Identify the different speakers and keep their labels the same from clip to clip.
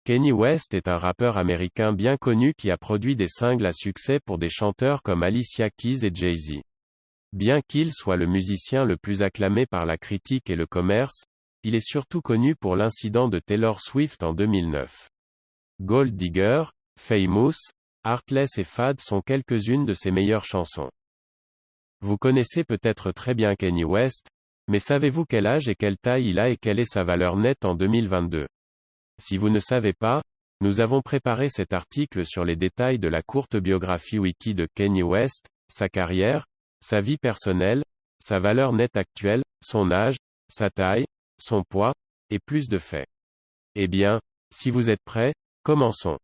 Speaker 1: Kanye West est un rappeur américain bien connu qui a produit des singles à succès pour des chanteurs comme Alicia Keys et Jay-Z. Bien qu'il soit le musicien le plus acclamé par la critique et le commerce, il est surtout connu pour l'incident de Taylor Swift en 2009. Gold Digger, Famous, Heartless et Fad sont quelques-unes de ses meilleures chansons. Vous connaissez peut-être très bien Kanye West, mais savez-vous quel âge et quelle taille il a et quelle est sa valeur nette en 2022? Si vous ne savez pas, nous avons préparé cet article sur les détails de la courte biographie wiki de Kanye West, sa carrière, sa vie personnelle, sa valeur nette actuelle, son âge, sa taille, son poids, et plus de faits. Eh bien, si vous êtes prêts, commençons.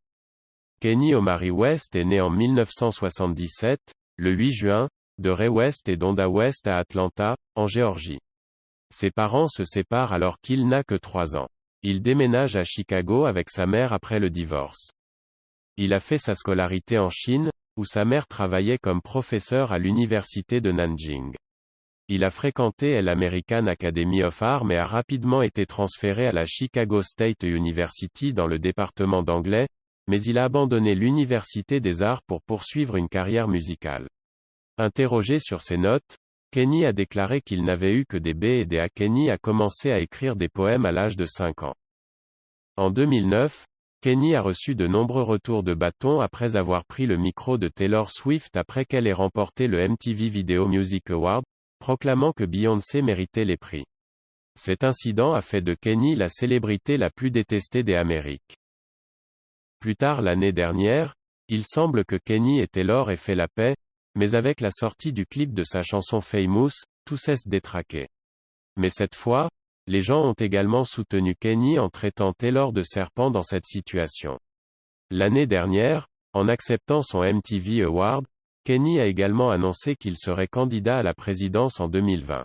Speaker 1: Kanye Omari West est né en 1977, le 8 juin, de Ray West et Donda West à Atlanta, en Géorgie. Ses parents se séparent alors qu'il n'a que 3 ans. Il déménage à Chicago avec sa mère après le divorce. Il a fait sa scolarité en Chine, où sa mère travaillait comme professeure à l'université de Nanjing. Il a fréquenté l'American Academy of Arts mais a rapidement été transféré à la Chicago State University dans le département d'anglais, mais il a abandonné l'Université des Arts pour poursuivre une carrière musicale. Interrogé sur ses notes, Kanye a déclaré qu'il n'avait eu que des B et des A. Kanye a commencé à écrire des poèmes à l'âge de 5 ans. En 2009, Kanye a reçu de nombreux retours de bâton après avoir pris le micro de Taylor Swift après qu'elle ait remporté le MTV Video Music Award, proclamant que Beyoncé méritait les prix. Cet incident a fait de Kanye la célébrité la plus détestée des Amériques. Plus tard l'année dernière, il semble que Kanye et Taylor aient fait la paix, mais avec la sortie du clip de sa chanson Famous, tout cesse détraqué. Mais cette fois, les gens ont également soutenu Kanye en traitant Taylor de serpent dans cette situation. L'année dernière, en acceptant son MTV Award, Kanye a également annoncé qu'il serait candidat à la présidence en 2020.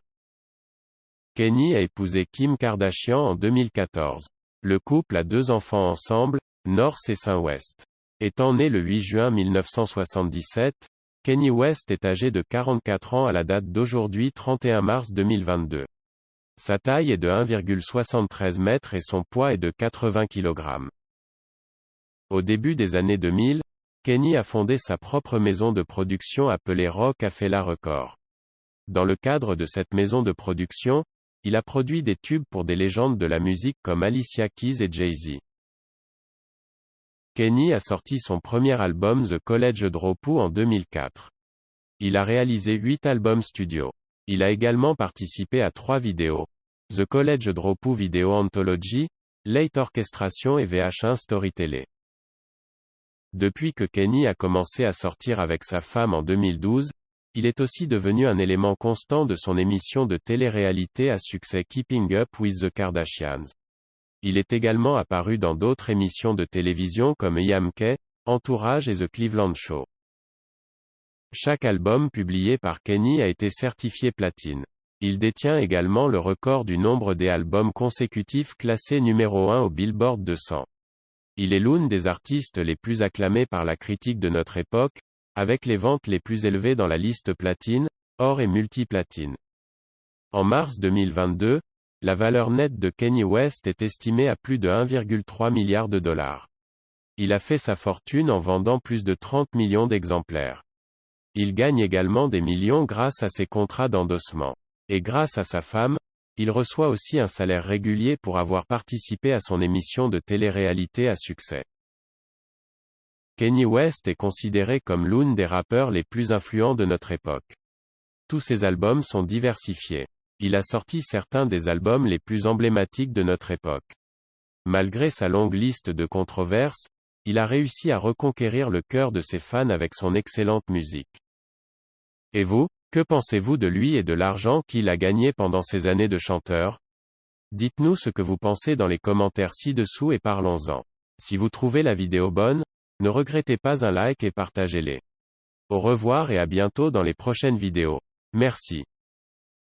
Speaker 1: Kanye a épousé Kim Kardashian en 2014. Le couple a 2 enfants ensemble, North et Saint West. Étant né le 8 juin 1977, Kanye West est âgé de 44 ans à la date d'aujourd'hui 31 mars 2022. Sa taille est de 1,73 m et son poids est de 80 kg. Au début des années 2000, Kanye a fondé sa propre maison de production appelée Roc-A-Fella Records. Dans le cadre de cette maison de production, il a produit des tubes pour des légendes de la musique comme Alicia Keys et Jay-Z. Kanye a sorti son premier album The College Dropout en 2004. Il a réalisé 8 albums studio. Il a également participé à 3 vidéos. The College Dropout Video Anthology, Late Orchestration et VH1 Storytelling. Depuis que Kanye a commencé à sortir avec sa femme en 2012, il est aussi devenu un élément constant de son émission de télé-réalité à succès Keeping Up with the Kardashians. Il est également apparu dans d'autres émissions de télévision comme IMK, Entourage et The Cleveland Show. Chaque album publié par Kanye a été certifié platine. Il détient également le record du nombre des albums consécutifs classés numéro 1 au Billboard 200. Il est l'une des artistes les plus acclamés par la critique de notre époque, avec les ventes les plus élevées dans la liste platine, or et multiplatine. En mars 2022, la valeur nette de Kanye West est estimée à plus de 1,3 milliard de dollars. Il a fait sa fortune en vendant plus de 30 millions d'exemplaires. Il gagne également des millions grâce à ses contrats d'endossement. Et grâce à sa femme, il reçoit aussi un salaire régulier pour avoir participé à son émission de télé-réalité à succès. Kanye West est considéré comme l'une des rappeurs les plus influents de notre époque. Tous ses albums sont diversifiés. Il a sorti certains des albums les plus emblématiques de notre époque. Malgré sa longue liste de controverses, il a réussi à reconquérir le cœur de ses fans avec son excellente musique. Et vous, que pensez-vous de lui et de l'argent qu'il a gagné pendant ses années de chanteur? Dites-nous ce que vous pensez dans les commentaires ci-dessous et parlons-en. Si vous trouvez la vidéo bonne, ne regrettez pas un like et partagez-les. Au revoir et à bientôt dans les prochaines vidéos. Merci.